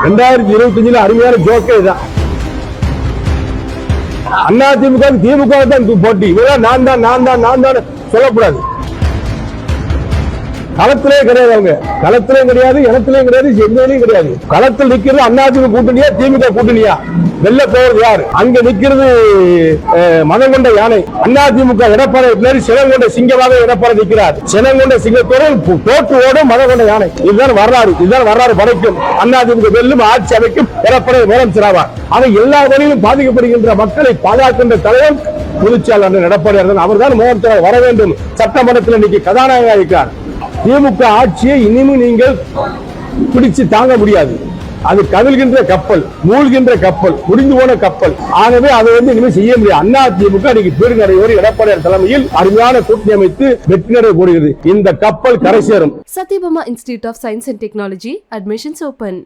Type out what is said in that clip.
2025 அருமையான ஜோக்கே தான். அதிமுக திமுக தான் போட்டி. இவெல்லாம் நான் தான் சொல்லக்கூடாது. களத்திலே கிடையாது, அவங்க களத்திலேயும் கிடையாது, இடத்திலேயும் கிடையாது, எங்கேயும் கிடையாது. களத்தில் நிக்கிறது அதிமுக கூட்டணியா திமுக கூட்டணியா, வெல்ல போவது யாரு? அங்க நிக்கிறது மதம் கொண்ட யானை. அதிமுக எடப்பாடி சினம் கொண்ட சிங்கமாக எடப்பாடி நிற்கிறார். சினம் கொண்ட சிங்கத்தோடு தோற்று ஓடும் மதம் கொண்ட யானை. இதுதான் வரலாறு படைக்கும். அதிமுக வெல்லும், ஆட்சி அமைக்கும், எடப்பாடி முதலமைச்சராவார். ஆக எல்லா வழியிலும் பாதிக்கப்படுகின்ற மக்களை பாதுகாக்கின்ற தலைவர் பொதுச்செயலாளர் எடப்பாடியார் தான். அவர் தான் முதலமைச்சராக வர வேண்டும். சட்டமன்றத்தில் இன்னைக்கு கதாநாயகராக இருக்கிறார். திமுக ஆட்சியை இனிமே நீங்கள் பிடிச்சு தாங்க முடியாது. அது கவிழ்கின்ற கப்பல், மூழ்கின்ற கப்பல், முடிந்து போன கப்பல். ஆகவே அதை இனிமேல் செய்ய முடியாது. அதிமுக இன்னைக்கு பெருநடையோடு எடப்பாடியார் தலைமையில் அருமையான கூட்டணி அமைத்து வெற்றி நடை போடுகிறது. இந்த கப்பல் கரை சேரும். Satyabama Institute of Science and Technology admissions open.